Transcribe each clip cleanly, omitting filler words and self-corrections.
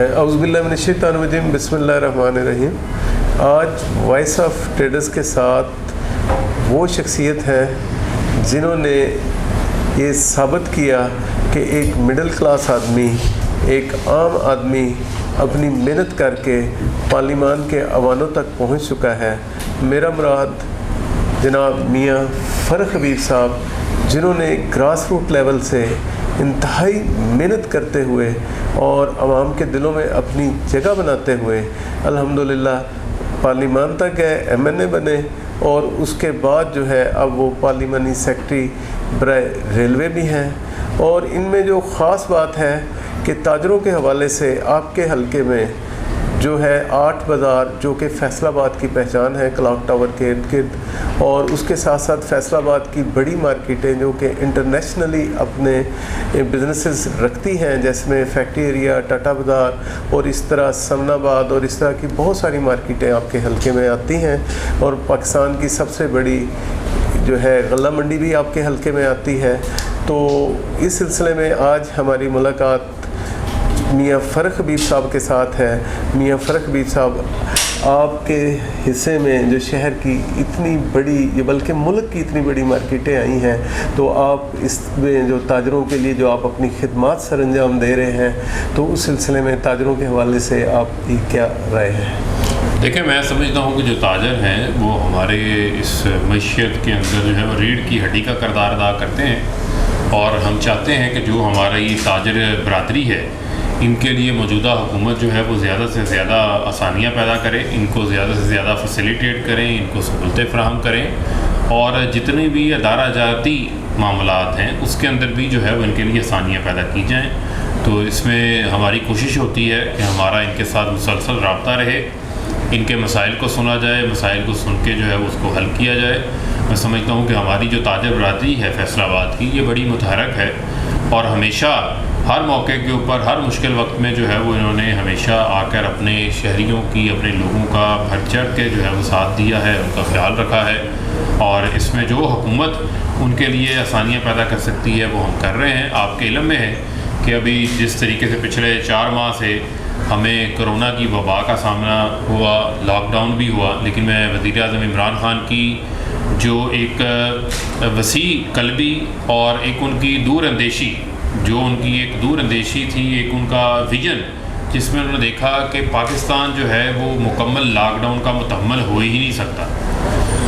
اعوذ باللہ من الشیطان الرجیم، بسم اللہ الرحمن الرحیم۔ آج وائس آف ٹریڈرز کے ساتھ وہ شخصیت ہیں جنہوں نے یہ ثابت کیا کہ ایک مڈل کلاس آدمی، ایک عام آدمی اپنی محنت کر کے پارلیمان کے ایوانوں تک پہنچ چکا ہے۔ میرا مراد جناب میاں فرخ حبیب صاحب، جنہوں نے گراس روٹ لیول سے انتہائی محنت کرتے ہوئے اور عوام کے دلوں میں اپنی جگہ بناتے ہوئے الحمدللہ پارلیمان تک گئے، ایم این اے بنے، اور اس کے بعد جو ہے اب وہ پارلیمانی سیکرٹری برائے ریلوے بھی ہیں۔ اور ان میں جو خاص بات ہے کہ تاجروں کے حوالے سے آپ کے حلقے میں جو ہے 8 بازار، جو کہ فیصل آباد کی پہچان ہے کلاک ٹاور کے ارد گرد، اور اس کے ساتھ ساتھ فیصل آباد کی بڑی مارکیٹیں جو کہ انٹرنیشنلی اپنے بزنسز رکھتی ہیں، جیسے میں فیکٹری ایریا، ٹاٹا بازار، اور اس طرح سمن آباد، اور اس طرح کی بہت ساری مارکیٹیں آپ کے حلقے میں آتی ہیں، اور پاکستان کی سب سے بڑی جو ہے غلہ منڈی بھی آپ کے حلقے میں آتی ہے۔ تو اس سلسلے میں آج ہماری ملاقات میاں فرخ حبیب صاحب کے ساتھ ہے۔ میاں فرخ حبیب صاحب، آپ کے حصے میں جو شہر کی اتنی بڑی، بلکہ ملک کی اتنی بڑی مارکیٹیں آئی ہیں، تو آپ اس میں جو تاجروں کے لیے جو آپ اپنی خدمات سر انجام دے رہے ہیں، تو اس سلسلے میں تاجروں کے حوالے سے آپ کی کیا رائے ہے؟ دیکھیں، میں سمجھتا ہوں کہ جو تاجر ہیں وہ ہمارے اس معیشت کے اندر جو ہے وہ ریڑھ کی ہڈی کا کردار ادا کرتے ہیں، اور ہم چاہتے ہیں کہ جو ہماری تاجر برادری ہے ان کے لیے موجودہ حکومت جو ہے وہ زیادہ سے زیادہ آسانیاں پیدا کرے، ان کو زیادہ سے زیادہ فیسیلیٹیٹ کریں، ان کو سہولتیں فراہم کریں، اور جتنے بھی ادارہ جاتی معاملات ہیں اس کے اندر بھی جو ہے وہ ان کے لیے آسانیاں پیدا کی جائیں۔ تو اس میں ہماری کوشش ہوتی ہے کہ ہمارا ان کے ساتھ مسلسل رابطہ رہے، ان کے مسائل کو سنا جائے، مسائل کو سن کے جو ہے اس کو حل کیا جائے۔ میں سمجھتا ہوں کہ ہماری جو تاجر برادری ہے فیصل آباد کی، یہ بڑی متحرک ہے، اور ہمیشہ ہر موقع کے اوپر، ہر مشکل وقت میں جو ہے وہ انہوں نے ہمیشہ آ کر اپنے شہریوں کی، اپنے لوگوں کا بڑھ چڑھ کے جو ہے وہ ساتھ دیا ہے، ان کا خیال رکھا ہے، اور اس میں جو حکومت ان کے لیے آسانیاں پیدا کر سکتی ہے وہ ہم کر رہے ہیں۔ آپ کے علم میں ہے کہ ابھی جس طریقے سے پچھلے 4 ماہ سے ہمیں کرونا کی وبا کا سامنا ہوا، لاک ڈاؤن بھی ہوا، لیکن میں وزیر اعظم عمران خان کی جو ایک وسیع قلبی اور ایک ان کی دور اندیشی، جو ان کی ایک دور اندیشی تھی، ایک ان کا ویژن، جس میں انہوں نے دیکھا کہ پاکستان جو ہے وہ مکمل لاک ڈاؤن کا متحمل ہو ہی نہیں سکتا،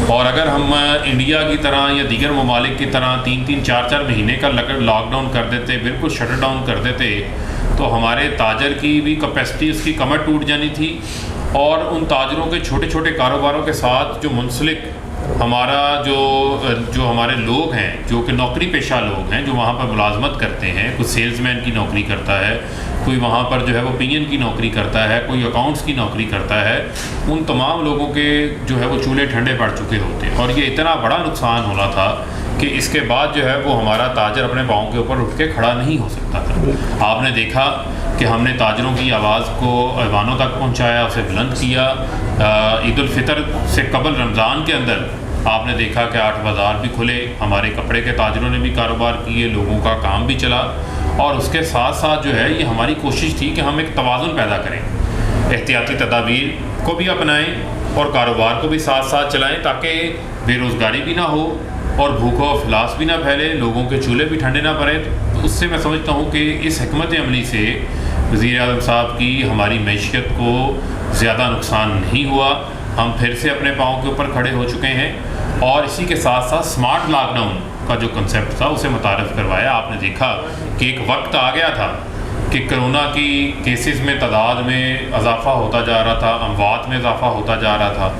اور اگر ہم انڈیا کی طرح یا دیگر ممالک کی طرح 3-3 4-4 مہینے کا لاک ڈاؤن کر دیتے، بالکل شٹ ڈاؤن کر دیتے، تو ہمارے تاجر کی بھی کیپیسٹی، اس کی کمر ٹوٹ جانی تھی، اور ان تاجروں کے چھوٹے چھوٹے کاروباروں کے ساتھ جو منسلک ہمارا جو ہمارے لوگ ہیں، جو کہ نوکری پیشہ لوگ ہیں، جو وہاں پر ملازمت کرتے ہیں، کوئی سیلز مین کی نوکری کرتا ہے، کوئی وہاں پر جو ہے وہ پی این کی نوکری کرتا ہے، کوئی اکاؤنٹس کی نوکری کرتا ہے، ان تمام لوگوں کے جو ہے وہ چولہے ٹھنڈے پڑ چکے ہوتے ہیں، اور یہ اتنا بڑا نقصان ہونا تھا کہ اس کے بعد جو ہے وہ ہمارا تاجر اپنے پاؤں کے اوپر اٹھ کے کھڑا نہیں ہو سکتا تھا۔ آپ نے دیکھا کہ ہم نے تاجروں کی آواز کو ایوانوں تک پہنچایا، اسے بلند کیا۔ عید الفطر سے قبل رمضان کے اندر آپ نے دیکھا کہ 8 بازار بھی کھلے، ہمارے کپڑے کے تاجروں نے بھی کاروبار کیے، لوگوں کا کام بھی چلا، اور اس کے ساتھ ساتھ جو ہے یہ ہماری کوشش تھی کہ ہم ایک توازن پیدا کریں، احتیاطی تدابیر کو بھی اپنائیں اور کاروبار کو بھی ساتھ ساتھ چلائیں، تاکہ بے روزگاری بھی نہ ہو اور بھوک و افلاس بھی نہ پھیلے، لوگوں کے چولہے بھی ٹھنڈے نہ پڑیں۔ تو اس سے میں سمجھتا ہوں کہ اس حکمت عملی سے وزیر اعظم صاحب کی ہماری معیشت کو زیادہ نقصان نہیں ہوا، ہم پھر سے اپنے پاؤں کے اوپر کھڑے ہو چکے ہیں، اور اسی کے ساتھ ساتھ سمارٹ لاک ڈاؤن کا جو کنسیپٹ تھا اسے متعارف کروایا۔ آپ نے دیکھا کہ ایک وقت آ گیا تھا کہ کرونا کی کیسز میں تعداد میں اضافہ ہوتا جا رہا تھا، اموات میں اضافہ ہوتا جا رہا تھا،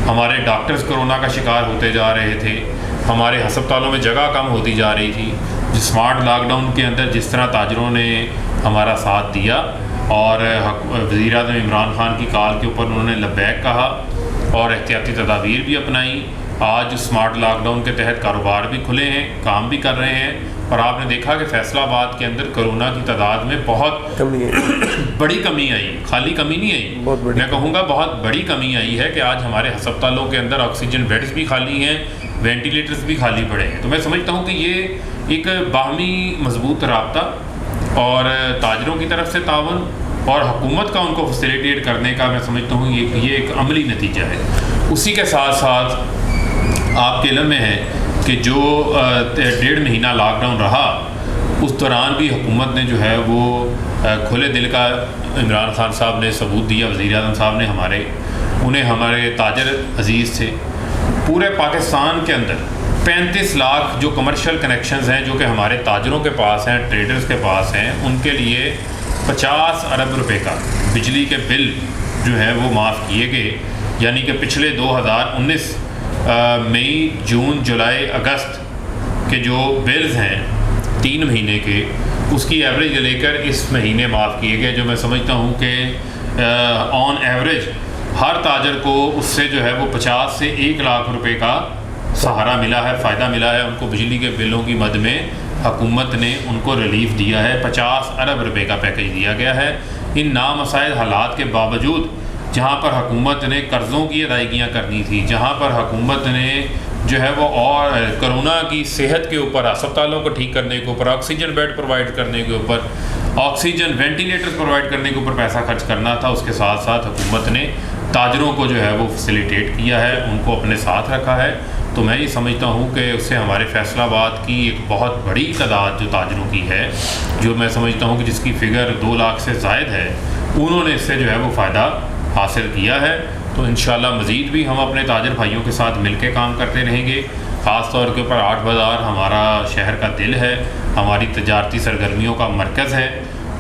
ہمارے ڈاکٹرز کرونا کا شکار ہوتے جا رہے تھے، ہمارے ہسپتالوں میں جگہ کم ہوتی جا رہی تھی۔ اسمارٹ لاک ڈاؤن کے اندر جس طرح تاجروں نے ہمارا ساتھ دیا، اور وزیر اعظم عمران خان کی کال کے اوپر انہوں نے لبیک کہا اور احتیاطی تدابیر بھی اپنائی، آج اسمارٹ لاک ڈاؤن کے تحت کاروبار بھی کھلے ہیں، کام بھی کر رہے ہیں، اور آپ نے دیکھا کہ فیصل آباد کے اندر کرونا کی تعداد میں بہت بڑی کمی آئی، خالی کمی نہیں آئی، میں کہوں گا بہت بڑی کمی آئی ہے کہ آج ہمارے ہسپتالوں کے اندر آکسیجن بیڈز بھی خالی ہیں، وینٹیلیٹرز بھی خالی پڑے ہیں۔ تو میں سمجھتا ہوں کہ یہ ایک باہمی مضبوط رابطہ اور تاجروں کی طرف سے تعاون اور حکومت کا ان کو فیسیلیٹیٹ کرنے کا میں سمجھتا ہوں یہ ایک عملی نتیجہ ہے۔ اسی کے ساتھ ساتھ آپ کے علم میں ہے کہ جو 1.5 مہینہ لاک ڈاؤن رہا، اس دوران بھی حکومت نے جو ہے وہ کھلے دل کا عمران خان صاحب نے ثبوت دیا، وزیر اعظم صاحب نے ہمارے تاجر عزیز تھے، پورے پاکستان کے اندر 35 لاکھ جو کمرشل کنیکشنز ہیں جو کہ ہمارے تاجروں کے پاس ہیں، ٹریڈرز کے پاس ہیں، ان کے لیے 50 ارب روپے کا بجلی کے بل جو ہے وہ معاف کیے گئے، یعنی کہ پچھلے 2019 مئی، جون، جولائی، اگست کے جو بلز ہیں 3 مہینے کے، اس کی ایوریج لے کر اس مہینے معاف کیے گئے، جو میں سمجھتا ہوں کہ آن ایوریج ہر تاجر کو اس سے جو ہے وہ 50 سے 1 لاکھ روپے کا سہارا ملا ہے، فائدہ ملا ہے۔ ان کو بجلی کے بلوں کی مد میں حکومت نے ان کو ریلیف دیا ہے، 50 ارب روپے کا پیکیج دیا گیا ہے۔ ان نامساعد حالات کے باوجود جہاں پر حکومت نے قرضوں کی ادائیگیاں کرنی تھی، جہاں پر حکومت نے جو ہے وہ اور کرونا کی صحت کے اوپر، اسپتالوں کو ٹھیک کرنے کے اوپر، آکسیجن بیڈ پرووائڈ کرنے کے اوپر، آکسیجن وینٹیلیٹر پرووائڈ کرنے کے اوپر پیسہ خرچ کرنا تھا، اس کے ساتھ ساتھ حکومت نے تاجروں کو جو ہے وہ فیسیلیٹیٹ کیا ہے، ان کو اپنے ساتھ رکھا ہے۔ تو میں یہ سمجھتا ہوں کہ اس سے ہمارے فیصل آباد کی ایک بہت بڑی تعداد جو تاجروں کی ہے، جو میں سمجھتا ہوں کہ جس کی فگر 2 لاکھ سے زائد ہے، انہوں نے اس سے جو ہے وہ فائدہ حاصل کیا ہے۔ تو انشاءاللہ مزید بھی ہم اپنے تاجر بھائیوں کے ساتھ مل کے کام کرتے رہیں گے۔ خاص طور کے اوپر 8 بازار ہمارا شہر کا دل ہے، ہماری تجارتی سرگرمیوں کا مرکز ہے۔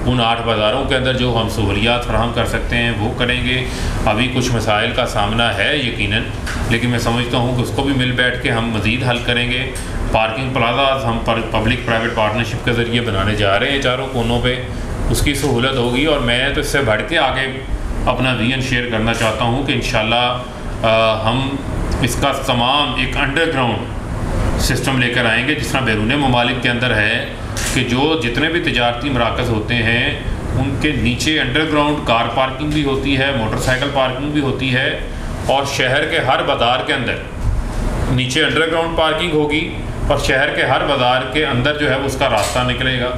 ان 8 بازاروں کے اندر جو ہم سہولیات فراہم کر سکتے ہیں وہ کریں گے۔ ابھی کچھ مسائل کا سامنا ہے یقیناً، لیکن میں سمجھتا ہوں کہ اس کو بھی مل بیٹھ کے ہم مزید حل کریں گے۔ پارکنگ پلازاز ہم پبلک پرائیویٹ پارٹنرشپ کے ذریعے بنانے جا رہے ہیں چاروں کونوں پہ، اس کی سہولت ہوگی۔ اور میں تو اس سے بڑھ کے آگے اپنا ویژن شیئر کرنا چاہتا ہوں کہ انشاءاللہ ہم اس کا تمام ایک انڈر گراؤنڈ سسٹم لے کر آئیں گے، جس طرح بیرون ممالک کے اندر ہے کہ جو جتنے بھی تجارتی مراکز ہوتے ہیں ان کے نیچے انڈر گراؤنڈ کار پارکنگ بھی ہوتی ہے، موٹر سائیکل پارکنگ بھی ہوتی ہے، اور شہر کے ہر بازار کے اندر نیچے انڈر گراؤنڈ پارکنگ ہوگی، اور شہر کے ہر بازار کے اندر جو ہے اس کا راستہ نکلے گا،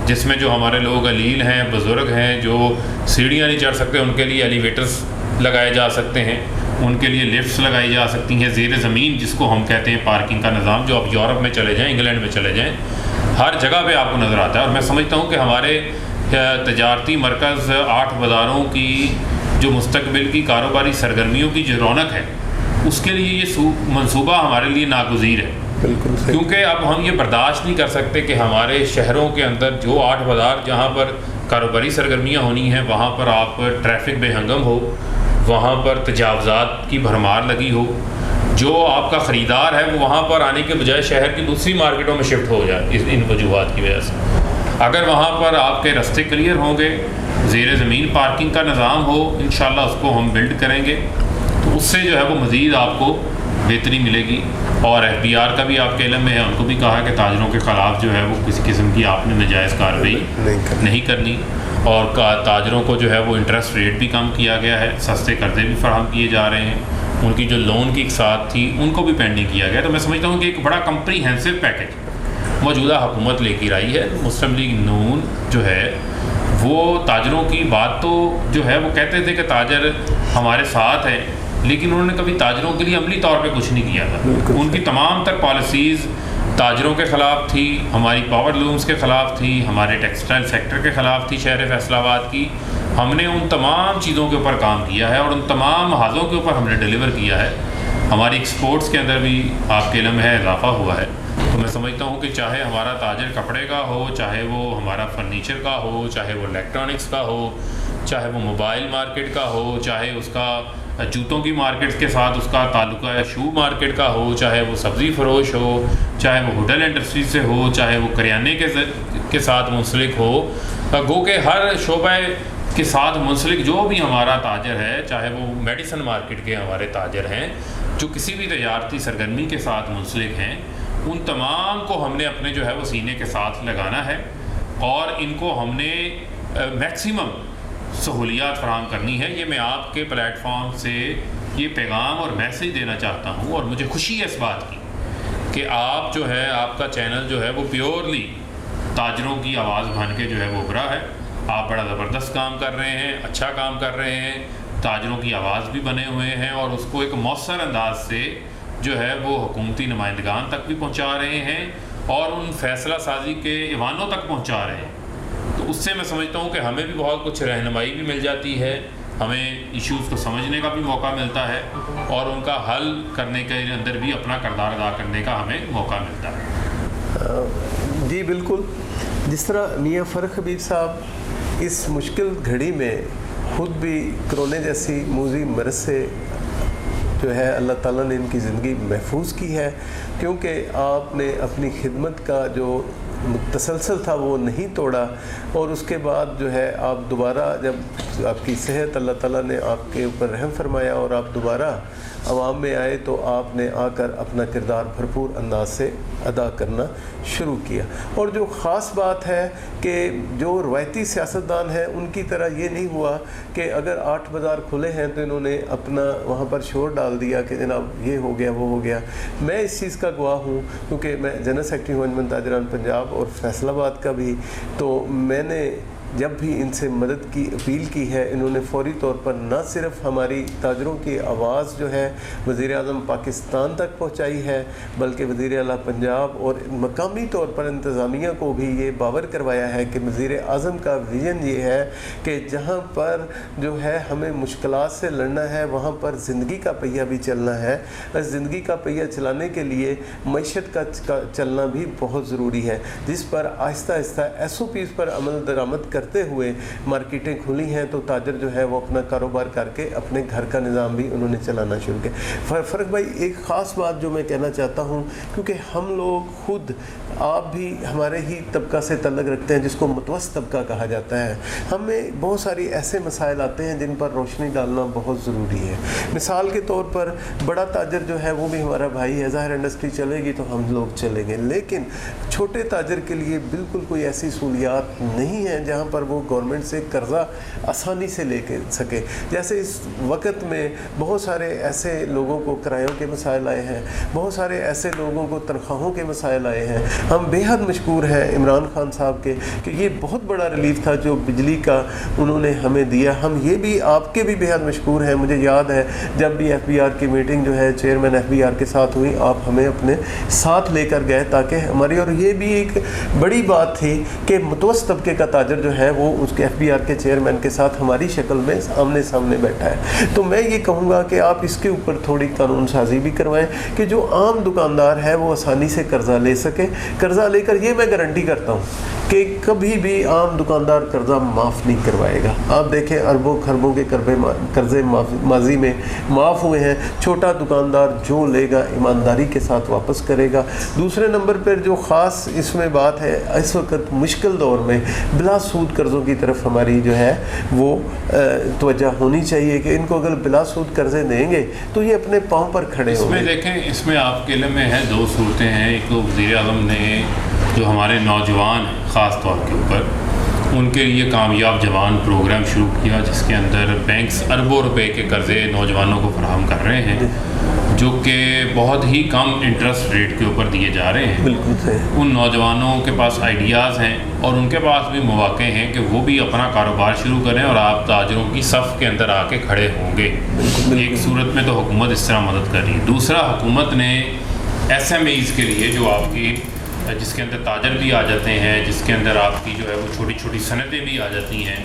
جس میں جو ہمارے لوگ علیل ہیں، بزرگ ہیں، جو سیڑھیاں نہیں چڑھ سکتے، ان کے لیے ایلیویٹرز لگائے جا سکتے ہیں، ان کے لیے لفٹس لگائی جا سکتی ہیں، زیر زمین جس کو ہم کہتے ہیں پارکنگ کا نظام، جو آپ یورپ میں چلے جائیں، انگلینڈ میں چلے جائیں، ہر جگہ پہ آپ کو نظر آتا ہے۔ اور میں سمجھتا ہوں کہ ہمارے تجارتی مرکز 8 بازاروں کی جو مستقبل کی کاروباری سرگرمیوں کی جو رونق ہے، اس کے لیے یہ منصوبہ ہمارے لیے ناگزیر ہے، بالکل صحیح۔ کیونکہ اب ہم یہ برداشت نہیں کر سکتے کہ ہمارے شہروں کے اندر جو 8 بازار جہاں پر کاروباری سرگرمیاں ہونی ہیں، وہاں پر آپ ٹریفک بے ہنگم ہو، وہاں پر تجاوزات کی بھرمار لگی ہو، جو آپ کا خریدار ہے وہ وہاں پر آنے کے بجائے شہر کی دوسری مارکیٹوں میں شفٹ ہو جائے ان وجوہات کی وجہ سے۔ اگر وہاں پر آپ کے راستے کلیئر ہوں گے، زیر زمین پارکنگ کا نظام ہو، انشاءاللہ اس کو ہم بلڈ کریں گے، تو اس سے جو ہے وہ مزید آپ کو بہتری ملے گی۔ اور FBR کا بھی آپ کے علم میں ہے، ان کو بھی کہا کہ تاجروں کے خلاف جو ہے وہ کسی قسم کی آپ نے ناجائز کارروائی نہیں کرنی، اور تاجروں کو جو ہے وہ انٹرسٹ ریٹ بھی کم کیا گیا ہے، سستے قرضے بھی فراہم کیے جا رہے ہیں، ان کی جو لون کی اقساط تھی ان کو بھی پینڈنگ کیا گیا۔ تو میں سمجھتا ہوں کہ ایک بڑا کمپریہنسو پیکج موجودہ حکومت لے کر آئی ہے۔ مسلم لیگ نون جو ہے وہ تاجروں کی بات تو جو ہے وہ کہتے تھے کہ تاجر ہمارے ساتھ ہیں، لیکن انہوں نے کبھی تاجروں کے لیے عملی طور پہ کچھ نہیں کیا تھا۔ ان کی تمام تر پالیسیز تاجروں کے خلاف تھی، ہماری پاور لومز کے خلاف تھی، ہمارے ٹیکسٹائل سیکٹر کے خلاف تھی شہر فیصل آباد کی۔ ہم نے ان تمام چیزوں کے اوپر کام کیا ہے، اور ان تمام محاذوں کے اوپر ہم نے ڈیلیور کیا ہے۔ ہماری ایکسپورٹس کے اندر بھی آپ کے علم ہے اضافہ ہوا ہے۔ تو میں سمجھتا ہوں کہ چاہے ہمارا تاجر کپڑے کا ہو، چاہے وہ ہمارا فرنیچر کا ہو، چاہے وہ الیکٹرانکس کا ہو، چاہے وہ موبائل مارکیٹ کا ہو، چاہے اس کا جوتوں کی مارکیٹ کے ساتھ اس کا تعلق ہے، شو مارکیٹ کا ہو، چاہے وہ سبزی فروش ہو، چاہے وہ ہوٹل انڈسٹری سے ہو، چاہے وہ کریانے کے ساتھ منسلک ہو، گو کہ ہر شعبہ کے ساتھ منسلک جو بھی ہمارا تاجر ہے، چاہے وہ میڈیسن مارکیٹ کے ہمارے تاجر ہیں، جو کسی بھی تجارتی سرگرمی کے ساتھ منسلک ہیں، ان تمام کو ہم نے اپنے جو ہے وہ سینے کے ساتھ لگانا ہے، اور ان کو ہم نے میکسیمم سہولیات فراہم کرنی ہے۔ یہ میں آپ کے پلیٹ فارم سے یہ پیغام اور میسیج دینا چاہتا ہوں، اور مجھے خوشی ہے اس بات کی کہ آپ جو ہے، آپ کا چینل جو ہے وہ پیورلی تاجروں کی آواز بن کے جو ہے وہ ابھرا ہے، آپ بڑا زبردست کام کر رہے ہیں، اچھا کام کر رہے ہیں، تاجروں کی آواز بھی بنے ہوئے ہیں اور اس کو ایک مؤثر انداز سے جو ہے وہ حکومتی نمائندگان تک بھی پہنچا رہے ہیں اور ان فیصلہ سازی کے ایوانوں تک پہنچا رہے ہیں۔ تو اس سے میں سمجھتا ہوں کہ ہمیں بھی بہت کچھ رہنمائی بھی مل جاتی ہے، ہمیں ایشوز کو سمجھنے کا بھی موقع ملتا ہے اور ان کا حل کرنے کے اندر بھی اپنا کردار ادا کرنے کا ہمیں موقع ملتا ہے۔ جی بالکل، جس طرح میاں فرخ حبیب صاحب اس مشکل گھڑی میں خود بھی کرونے جیسی موذی مرض سے جو ہے اللہ تعالیٰ نے ان کی زندگی محفوظ کی ہے، کیونکہ آپ نے اپنی خدمت کا جو تسلسل تھا وہ نہیں توڑا، اور اس کے بعد جو ہے آپ دوبارہ جب آپ کی صحت اللہ تعالیٰ نے آپ کے اوپر رحم فرمایا اور آپ دوبارہ عوام میں آئے تو آپ نے آ کر اپنا کردار بھرپور انداز سے ادا کرنا شروع کیا۔ اور جو خاص بات ہے کہ جو روایتی سیاستدان ہیں ان کی طرح یہ نہیں ہوا کہ اگر 8 بازار کھلے ہیں تو انہوں نے اپنا وہاں پر شور ڈال دیا کہ جناب یہ ہو گیا وہ ہو گیا۔ میں اس چیز کا گواہ ہوں کیونکہ میں جنرل سیکرٹری ہوں انجمن تاجران پنجاب اور فیصل آباد کا بھی، تو میں نے جب بھی ان سے مدد کی اپیل کی ہے انہوں نے فوری طور پر نہ صرف ہماری تاجروں کی آواز جو ہے وزیر اعظم پاکستان تک پہنچائی ہے، بلکہ وزیر اعلیٰ پنجاب اور مقامی طور پر انتظامیہ کو بھی یہ باور کروایا ہے کہ وزیر اعظم کا ویژن یہ ہے کہ جہاں پر جو ہے ہمیں مشکلات سے لڑنا ہے وہاں پر زندگی کا پہیہ بھی چلنا ہے۔ اس زندگی کا پہیہ چلانے کے لیے معیشت کا چلنا بھی بہت ضروری ہے، جس پر آہستہ آہستہ SOPs پر عمل درآمد کرتے ہوئے مارکیٹیں کھلی ہیں تو تاجر جو ہے وہ اپنا کاروبار کر کے اپنے گھر کا نظام بھی انہوں نے چلانا شروع کیا۔ فرق بھائی ایک خاص بات جو میں کہنا چاہتا ہوں، کیونکہ ہم لوگ خود آپ بھی ہمارے ہی طبقہ سے تعلق رکھتے ہیں جس کو متوسط طبقہ کہا جاتا ہے، ہمیں بہت ساری ایسے مسائل آتے ہیں جن پر روشنی ڈالنا بہت ضروری ہے۔ مثال کے طور پر بڑا تاجر جو ہے وہ بھی ہمارا بھائی ہے، ظاہر انڈسٹری چلے گی تو ہم لوگ چلیں گے، لیکن چھوٹے تاجر کے لیے بالکل کوئی ایسی سہولیات نہیں ہیں جہاں پر وہ گورنمنٹ سے قرضہ آسانی سے لے کے سکے۔ جیسے اس وقت میں بہت سارے ایسے لوگوں کو کرایوں کے مسائل آئے ہیں، بہت سارے ایسے لوگوں کو تنخواہوں کے مسائل آئے ہیں۔ ہم بے حد مشکور ہیں عمران خان صاحب کے کہ یہ بہت بڑا ریلیف تھا جو بجلی کا انہوں نے ہمیں دیا۔ ہم یہ بھی آپ کے بھی بے حد مشکور ہیں۔ مجھے یاد ہے جب بھی FBR کی میٹنگ جو ہے چیئرمین FBR کے ساتھ ہوئی، آپ ہمیں اپنے ساتھ لے کر گئے تاکہ ہماری، اور یہ بھی ایک بڑی بات تھی کہ متوسط طبقے کا تاجر جو ہے وہ اس کے FBR کے چیئرمین کے ساتھ ہماری شکل میں آمنے سامنے بیٹھا ہے۔ تو میں یہ کہوں گا کہ آپ اس کے اوپر تھوڑی قانون سازی بھی کروائیں کہ جو عام دکاندار ہے وہ آسانی سے قرضہ لے سکے۔ قرضہ لے کر یہ میں گارنٹی کرتا ہوں کہ کبھی بھی عام دکاندار قرضہ معاف نہیں کروائے گا۔ آپ دیکھیں اربوں خربوں کے قرضے ماضی میں معاف ہوئے ہیں۔ چھوٹا دکاندار جو لے گا ایمانداری کے ساتھ واپس کرے گا۔ دوسرے نمبر پر جو خاص اس میں بات ہے، اس وقت مشکل دور میں بلا سود قرضوں کی طرف ہماری جو ہے وہ توجہ ہونی چاہیے کہ ان کو اگر بلا سود قرضے دیں گے تو یہ اپنے پاؤں پر کھڑے ہوں گے۔ اس میں دیکھیں، اس میں آپ کے علم میں ہے 2 صورتیں ہیں۔ ایک تو وزیر اعظم نے جو ہمارے نوجوان ہیں خاص طور کے اوپر ان کے لیے کامیاب جوان پروگرام شروع کیا جس کے اندر بینکس اربوں روپے کے قرضے نوجوانوں کو فراہم کر رہے ہیں جو کہ بہت ہی کم انٹرسٹ ریٹ کے اوپر دیے جا رہے ہیں۔ بالکل صحیح۔ ان نوجوانوں کے پاس آئیڈیاز ہیں اور ان کے پاس بھی مواقع ہیں کہ وہ بھی اپنا کاروبار شروع کریں اور آپ تاجروں کی صف کے اندر آ کے کھڑے ہوں گے۔ ایک صورت میں تو حکومت اس طرح مدد کر رہی ہے، دوسرا حکومت نے SMEs کے لیے جو آپ کی جس کے اندر تاجر بھی آ جاتے ہیں، جس کے اندر آپ کی جو ہے وہ چھوٹی چھوٹی صنعتیں بھی آ جاتی ہیں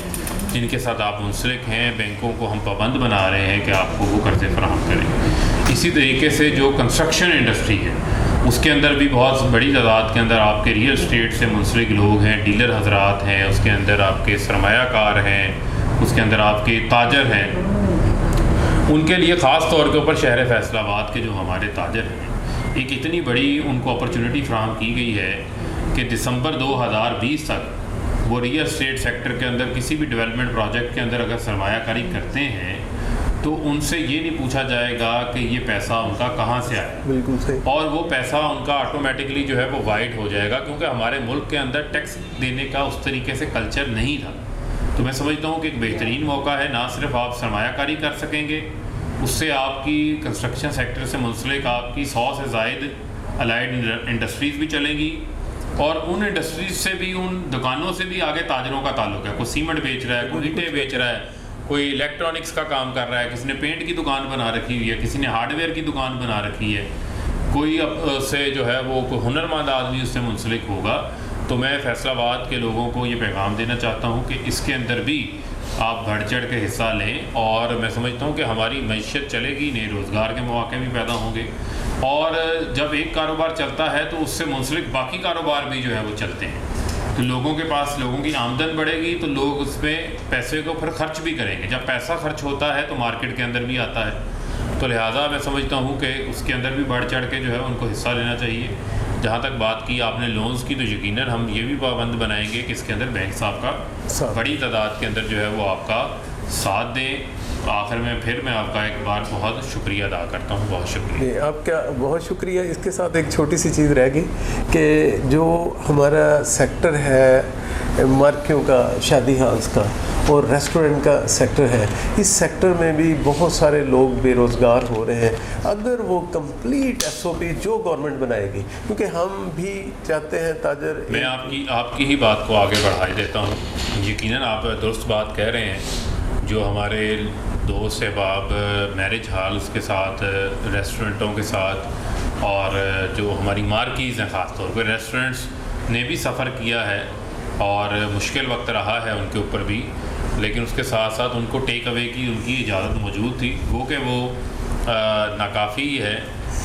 جن کے ساتھ آپ منسلک ہیں، بینکوں کو ہم پابند بنا رہے ہیں کہ آپ کو وہ قرضے فراہم کریں۔ اسی طریقے سے جو کنسٹرکشن انڈسٹری ہے اس کے اندر بھی بہت بڑی تعداد کے اندر آپ کے ریئل اسٹیٹ سے منسلک لوگ ہیں، ڈیلر حضرات ہیں، اس کے اندر آپ کے سرمایہ کار ہیں، اس کے اندر آپ کے تاجر ہیں۔ ان کے لیے خاص طور کے اوپر شہر فیصل آباد کے جو ہمارے تاجر ہیں ایک اتنی بڑی ان کو اپرچونٹی فراہم کی گئی ہے کہ دسمبر 2020 تک وہ ریئل اسٹیٹ سیکٹر کے اندر کسی بھی ڈیولپمنٹ پروجیکٹ کے اندر اگر سرمایہ کاری کرتے ہیں تو ان سے یہ نہیں پوچھا جائے گا کہ یہ پیسہ ان کا کہاں سے آیا، بالکل صحیح، اور وہ پیسہ ان کا آٹومیٹکلی جو ہے وہ وائٹ ہو جائے گا، کیونکہ ہمارے ملک کے اندر ٹیکس دینے کا اس طریقے سے کلچر نہیں تھا۔ تو میں سمجھتا ہوں کہ ایک بہترین موقع ہے، نہ صرف آپ سرمایہ کاری کر سکیں گے، اس سے آپ کی کنسٹرکشن سیکٹر سے منسلک آپ کی 100 سے زائد الائڈ انڈسٹریز بھی چلیں گی، اور ان انڈسٹریز سے بھی, ان دکانوں سے بھی آگے تاجروں کا تعلق ہے. کوئی سیمنٹ بیچ رہا ہے, کوئی اینٹیں بیچ رہا ہے, کوئی الیکٹرانکس کا کام کر رہا ہے, کسی نے پینٹ کی دکان بنا رکھی ہوئی ہے, کسی نے ہارڈ ویئر کی دکان بنا رکھی ہے, کوئی سے جو ہے وہ کوئی ہنرمند آدمی اس سے منسلک ہوگا. تو میں فیصل آباد کے لوگوں کو یہ پیغام دینا چاہتا ہوں کہ اس کے اندر بھی آپ بڑھ چڑھ کے حصہ لیں, اور میں سمجھتا ہوں کہ ہماری معیشت چلے گی, نئے روزگار کے مواقع بھی پیدا ہوں گے, اور جب ایک کاروبار چلتا ہے تو اس سے منسلک باقی کاروبار بھی جو ہے وہ چلتے ہیں. تو لوگوں کے پاس, لوگوں کی آمدن بڑھے گی تو لوگ اس پہ پیسے کو پھر خرچ بھی کریں گے. جب پیسہ خرچ ہوتا ہے تو مارکیٹ کے اندر بھی آتا ہے. تو لہٰذا میں سمجھتا ہوں کہ اس کے اندر بھی بڑھ چڑھ کے جو ہے ان کو حصہ لینا چاہیے. جہاں تک بات کی آپ نے لونز کی, تو یقیناً ہم یہ بھی پابند بنائیں گے کہ اس کے اندر بینک صاحب کا بڑی تعداد کے اندر جو ہے وہ آپ کا ساتھ دیں. آخر میں پھر میں آپ کا ایک بار بہت شکریہ ادا کرتا ہوں. بہت شکریہ. آپ کا بہت شکریہ. اس کے ساتھ ایک چھوٹی سی چیز رہ گئی کہ جو ہمارا سیکٹر ہے مارکیوں کا, شادی ہالز کا اور ریسٹورنٹ کا سیکٹر ہے, اس سیکٹر میں بھی بہت سارے لوگ بے روزگار ہو رہے ہیں. اگر وہ کمپلیٹ SOP جو گورنمنٹ بنائے گی, کیونکہ ہم بھی چاہتے ہیں تاجر. میں آپ کی ہی بات کو آگے بڑھا دیتا ہوں. یقیناً آپ درست بات کہہ رہے ہیں. جو ہمارے دوست احباب میرج ہالز کے ساتھ, ریسٹورنٹوں کے ساتھ, اور جو ہماری مارکیز ہیں, خاص طور پہ ریسٹورنٹس نے بھی سفر کیا ہے اور مشکل وقت رہا ہے ان کے اوپر بھی, لیکن اس کے ساتھ ساتھ ان کو ٹیک اوے کی ان کی اجازت موجود تھی. وہ کہ وہ ناکافی ہے,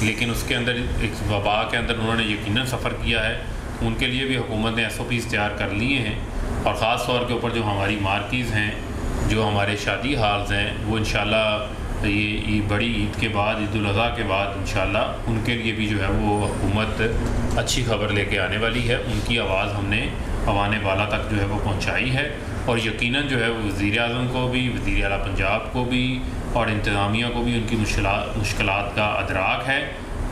لیکن اس کے اندر ایک وبا کے اندر انہوں نے یقیناً سفر کیا ہے. ان کے لیے بھی حکومت نے SOPs تیار کر لیے ہیں, اور خاص طور کے اوپر جو ہماری مارکیز ہیں, جو ہمارے شادی ہالز ہیں, وہ انشاءاللہ یہ بڑی عید کے بعد, عید الاضحیٰ کے بعد انشاءاللہ ان کے لیے بھی جو ہے وہ حکومت اچھی خبر لے کے آنے والی ہے. ان کی آواز ہم نے عوام بالا تک جو ہے وہ پہنچائی ہے, اور یقیناً جو ہے وہ وزیر اعظم کو بھی, وزیر اعلیٰ پنجاب کو بھی, اور انتظامیہ کو بھی ان کی مشکلات کا ادراک ہے.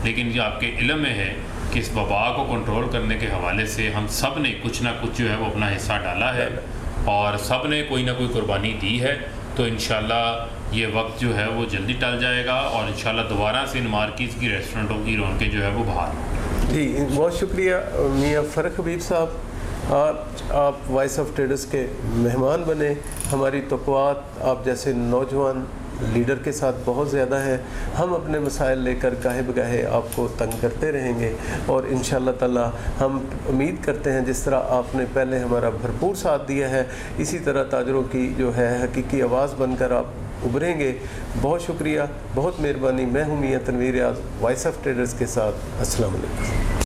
لیکن یہ آپ کے علم میں ہے کہ اس وبا کو کنٹرول کرنے کے حوالے سے ہم سب نے کچھ نہ کچھ جو ہے وہ اپنا حصہ ڈالا ہے, اور سب نے کوئی نہ کوئی قربانی دی ہے. تو انشاءاللہ یہ وقت جو ہے وہ جلدی ٹل جائے گا, اور انشاءاللہ دوبارہ سے ان مارکیز کی, ریسٹورنٹوں کی رونقیں جو ہے وہ بحال ہوں. جی بہت شکریہ میاں فرخ حبیب صاحب. آپ وائس آف ٹریڈرز کے مہمان بنے. ہماری توقعات آپ جیسے نوجوان لیڈر کے ساتھ بہت زیادہ ہے. ہم اپنے مسائل لے کر گاہے بگاہے آپ کو تنگ کرتے رہیں گے, اور انشاءاللہ تعالی ہم امید کرتے ہیں جس طرح آپ نے پہلے ہمارا بھرپور ساتھ دیا ہے, اسی طرح تاجروں کی جو ہے حقیقی آواز بن کر آپ ابھریں گے. بہت شکریہ, بہت مہربانی. میں ہوں میاں تنویر ریاض, وائس آف ٹریڈرز کے ساتھ. السلام علیکم.